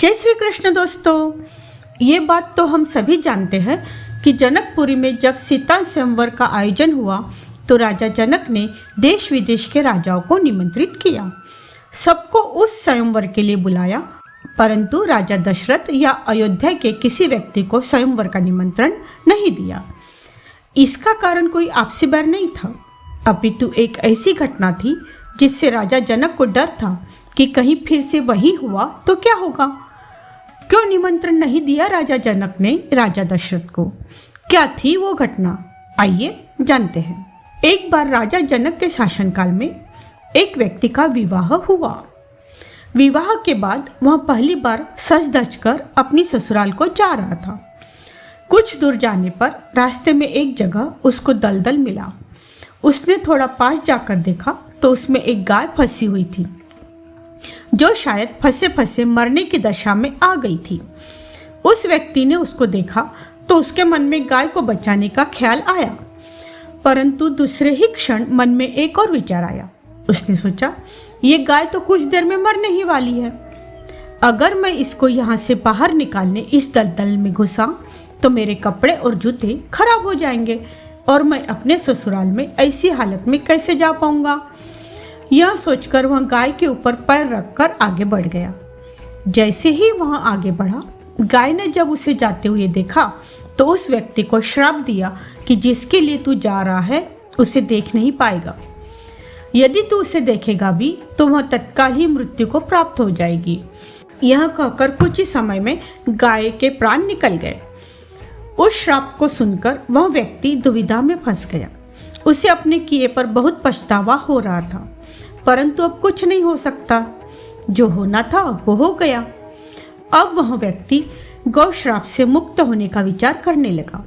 जय श्री कृष्ण दोस्तों। ये बात तो हम सभी जानते हैं कि जनकपुरी में जब सीता स्वयंवर का आयोजन हुआ तो राजा जनक ने देश विदेश के राजाओं को निमंत्रित किया। सबको उस स्वयंवर के लिए बुलाया, परंतु राजा दशरथ या अयोध्या के किसी व्यक्ति को स्वयंवर का निमंत्रण नहीं दिया। इसका कारण कोई आपसी बैर नहीं था, अपितु एक ऐसी घटना थी जिससे राजा जनक को डर था कि कहीं फिर से वही हुआ तो क्या होगा। क्यों निमंत्रण नहीं दिया राजा जनक ने राजा दशरथ को? क्या थी वो घटना, आइए जानते हैं। एक बार राजा जनक के शासनकाल में एक व्यक्ति का विवाह हुआ। विवाह के बाद वह पहली बार सज धज कर अपनी ससुराल को जा रहा था। कुछ दूर जाने पर रास्ते में एक जगह उसको दलदल मिला। उसने थोड़ा पास जाकर देखा तो उसमें एक गाय फंसी हुई थी, जो शायद फंसे फंसे मरने की दशा में आ गई थी। उस व्यक्ति ने उसको देखा तो उसके मन में गाय को बचाने का ख्याल आया, परंतु दूसरे ही क्षण मन में एक और विचार आया। उसने सोचा, ये गाय तो कुछ देर में मरने ही वाली है। अगर मैं इसको यहाँ से बाहर निकालने इस दलदल में घुसा तो मेरे कपड़े और जूते खराब हो जाएंगे और मैं अपने ससुराल में ऐसी हालत में कैसे जा पाऊंगा। यह सोचकर वह गाय के ऊपर पैर रखकर आगे बढ़ गया। जैसे ही वह आगे बढ़ा, गाय ने जब उसे जाते हुए देखा तो उस व्यक्ति को श्राप दिया कि जिसके लिए तू जा रहा है उसे देख नहीं पाएगा। यदि तू उसे देखेगा भी तो वह तत्काल ही मृत्यु को प्राप्त हो जाएगी। यह कहकर कुछ ही समय में गाय के प्राण निकल गए। उस श्राप को सुनकर वह व्यक्ति दुविधा में फंस गया। उसे अपने किए पर बहुत पछतावा हो रहा था, परंतु अब कुछ नहीं हो सकता। जो होना था वो हो गया। अब वह व्यक्ति गौ श्राप से मुक्त होने का विचार करने लगा।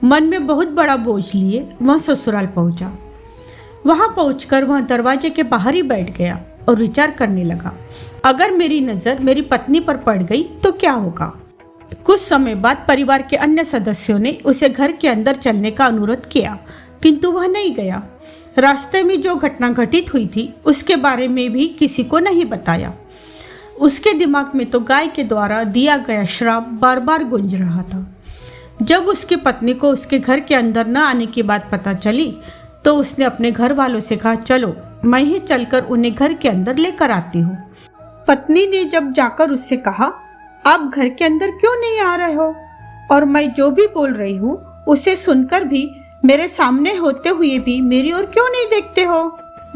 मन में बहुत बड़ा बोझ लिए वह ससुराल पहुंचा। वहां पहुंचकर वह दरवाजे के बाहर ही बैठ गया और विचार करने लगा, अगर मेरी नजर मेरी पत्नी पर पड़ गई तो क्या होगा। कुछ समय बाद परिवार के अन्य सदस्यों ने उसे घर के अंदर चलने का अनुरोध किया, किंतु वह नहीं गया। रास्ते में जो घटना घटित हुई थी उसके बारे में भी किसी को नहीं बताया। उसके दिमाग में तो गाय के द्वारा दिया गया श्राप बार बार गूंज रहा था। जब उसकी पत्नी को उसके घर के अंदर न आने की बात पता चली तो उसने अपने घर वालों से कहा, चलो मैं ही चलकर उन्हें घर के अंदर लेकर आती हूँ। पत्नी ने जब जाकर उससे कहा, आप घर के अंदर क्यों नहीं आ रहे हो, और मैं जो भी बोल रही हूँ उसे सुनकर भी मेरे सामने होते हुए भी मेरी ओर क्यों नहीं देखते हो।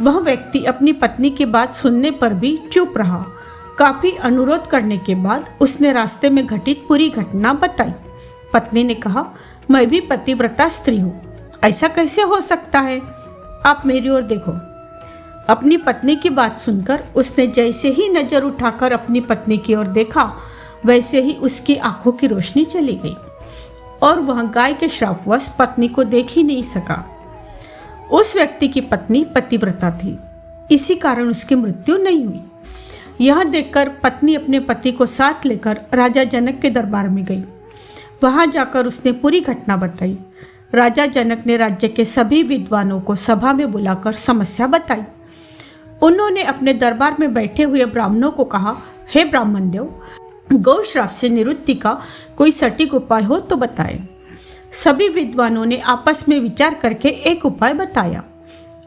वह व्यक्ति अपनी पत्नी की बात सुनने पर भी चुप रहा। काफी अनुरोध करने के बाद उसने रास्ते में घटित पूरी घटना बताई। पत्नी ने कहा, मैं भी पतिव्रता स्त्री हूँ, ऐसा कैसे हो सकता है, आप मेरी ओर देखो। अपनी पत्नी की बात सुनकर उसने जैसे ही नजर उठाकर अपनी पत्नी की ओर देखा, वैसे ही उसकी आंखों की रोशनी चली गई और वह गाय के श्रापवश पत्नी को देख ही नहीं सका। उस व्यक्ति की पत्नी पतिव्रता थी, इसी कारण उसकी मृत्यु नहीं हुई। यह देखकर पत्नी अपने पति को साथ लेकर राजा जनक के दरबार में गई। वहां जाकर उसने पूरी घटना बताई। राजा जनक ने राज्य के सभी विद्वानों को सभा में बुलाकर समस्या बताई। उन्होंने अपने दरबार में बैठे हुए ब्राह्मणों को कहा, हे ब्राह्मण देव, गौ श्राप से निवृत्ति का कोई सटीक उपाय हो तो बताएं। सभी विद्वानों ने आपस में विचार करके एक उपाय बताया।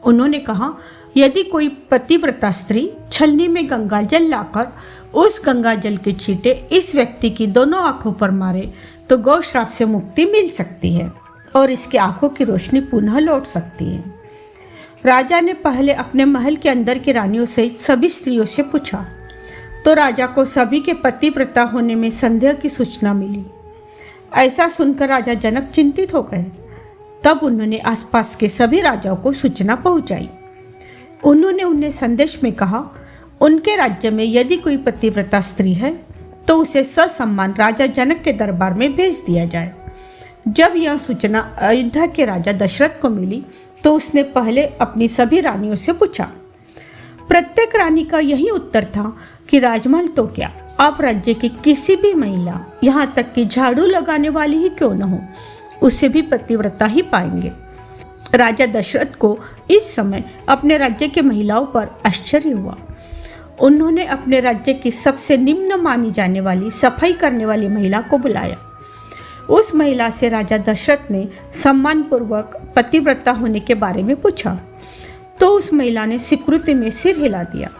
उन्होंने कहा, यदि कोई पतिव्रता स्त्री छलनी में गंगाजल लाकर उस गंगाजल के छींटे इस व्यक्ति की दोनों आंखों पर मारे तो गौ श्राप से मुक्ति मिल सकती है और इसकी आंखों की रोशनी पुनः लौट सकती है। राजा ने पहले अपने महल के अंदर की रानियों सहित सभी स्त्रियों से पूछा तो राजा को सभी के पतिव्रता होने में संदेह की सूचना मिली। ऐसा सुनकर राजा जनक चिंतित हो गए। तब उन्होंने आसपास के सभी राजाओं को सूचना पहुंचाई। उन्होंने उन्हें संदेश में कहा, उनके राज्य में यदि कोई पतिव्रता स्त्री है तो उसे ससम्मान राजा जनक के दरबार में भेज दिया जाए। जब यह सूचना अयोध्या के राजा दशरथ को मिली तो उसने पहले अपनी सभी रानियों से पूछा। प्रत्येक रानी का यही उत्तर था कि राजमहल तो क्या, आप राज्य की किसी भी महिला, यहाँ तक कि झाड़ू लगाने वाली ही क्यों न हो, उसे भी पतिव्रता ही पाएंगे। राजा दशरथ को इस समय अपने राज्य की महिलाओं पर आश्चर्य हुआ। उन्होंने अपने राज्य की सबसे निम्न मानी जाने वाली सफाई करने वाली महिला को बुलाया। उस महिला से राजा दशरथ ने सम्मानपूर्वक पतिव्रता होने के बारे में पूछा तो उस महिला ने स्वीकृति में सिर हिला दिया।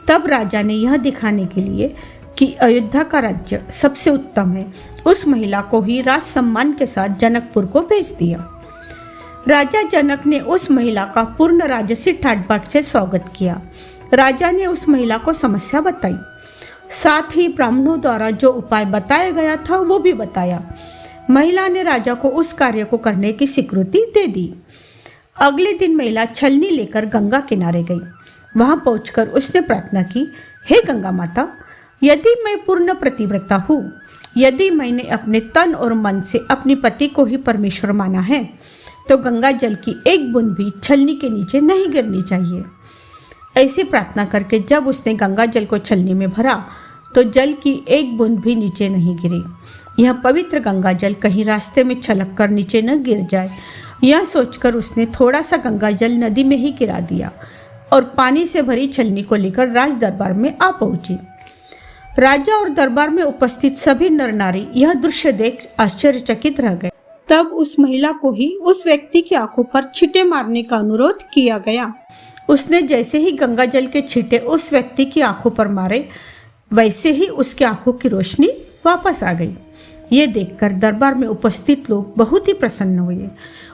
तब राजा ने यह दिखाने के लिए कि अयोध्या का राज्य सबसे उत्तम है, उस महिला को ही राज सम्मान के साथ जनकपुर को भेज दिया। राजा जनक ने उस महिला का पूर्ण राजसी ठाट-बाट से स्वागत किया। राजा ने उस महिला को समस्या बताई, साथ ही ब्राह्मणों द्वारा जो उपाय बताया गया था वो भी बताया। महिला ने राजा को उस कार्य को करने की स्वीकृति दे दी। अगले दिन महिला छलनी लेकर गंगा किनारे गई। वहां पहुंचकर उसने प्रार्थना की, हे गंगा माता, यदि मैं पूर्ण पतिव्रता हूँ, यदि मैंने अपने तन और मन से अपने पति को ही परमेश्वर माना है, तो गंगा जल की एक बूंद भी छलनी के नीचे नहीं गिरनी चाहिए। ऐसी प्रार्थना करके जब उसने गंगा जल को छलनी में भरा तो जल की एक बूंद भी नीचे नहीं गिरी। यह पवित्र गंगा जल कहीं रास्ते में छलक कर नीचे न गिर जाए, यह सोचकर उसने थोड़ा सा गंगा जल नदी में ही गिरा दिया और पानी से भरी छलनी को लेकर राज दरबार में आ पहुंची। राजा और दरबार में उपस्थित सभी नर नारी यह दृश्य देख आश्चर्यचकित रह गए। तब उस महिला को ही उस व्यक्ति की आंखों पर छींटे मारने का अनुरोध किया गया। उसने जैसे ही गंगा जल के छींटे उस व्यक्ति की आंखों पर मारे, वैसे ही उसकी आंखों की रोशनी वापस आ गई। ये देखकर दरबार में उपस्थित लोग बहुत ही प्रसन्न हुए।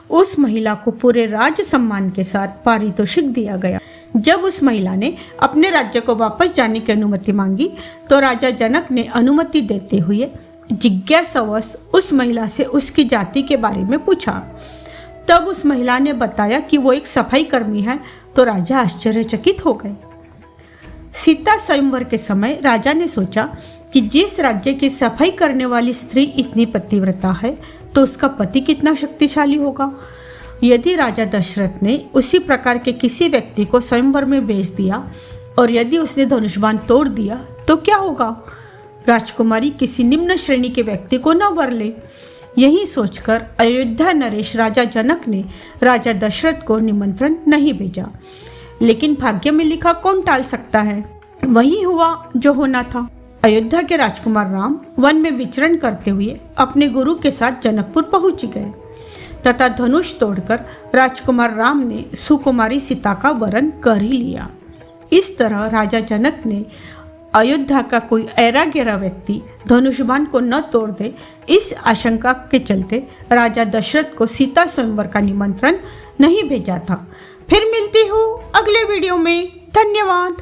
उस महिला को पूरे राज सम्मान के साथ पारितोषिक दिया गया। जब उस महिला ने अपने राज्य को वापस जाने की अनुमति मांगी तो राजा जनक ने अनुमति देते हुए जिज्ञासावश उस महिला से उसकी जाति के बारे में पूछा। तब उस महिला ने बताया कि वो एक सफाई कर्मी है, तो राजा आश्चर्यचकित हो गए। सीता स्वयंवर के समय राजा ने सोचा कि जिस राज्य की सफाई करने वाली स्त्री इतनी पतिव्रता है तो उसका पति कितना शक्तिशाली होगा। यदि राजा दशरथ ने उसी प्रकार के किसी व्यक्ति को स्वयंवर में भेज दिया और यदि उसने धनुष्बाण तोड़ दिया तो क्या होगा। राजकुमारी किसी निम्न श्रेणी के व्यक्ति को न वर ले। यही सोचकर अयोध्या नरेश राजा जनक ने राजा दशरथ को निमंत्रण नहीं भेजा। लेकिन भाग्य में लिखा कौन टाल सकता है, वही हुआ जो होना था। अयोध्या के राजकुमार राम वन में विचरण करते हुए अपने गुरु के साथ जनकपुर पहुंच गए तथा धनुष तोड़कर राजकुमार राम ने सुकुमारी सीता का वरण कर ही लिया। इस तरह राजा जनक ने अयोध्या का कोई ऐरा गैरा व्यक्ति धनुष्बाण को न तोड़ दे, इस आशंका के चलते राजा दशरथ को सीता स्वयंवर का निमंत्रण नहीं भेजा था। फिर मिलती हूँ अगले वीडियो में। धन्यवाद।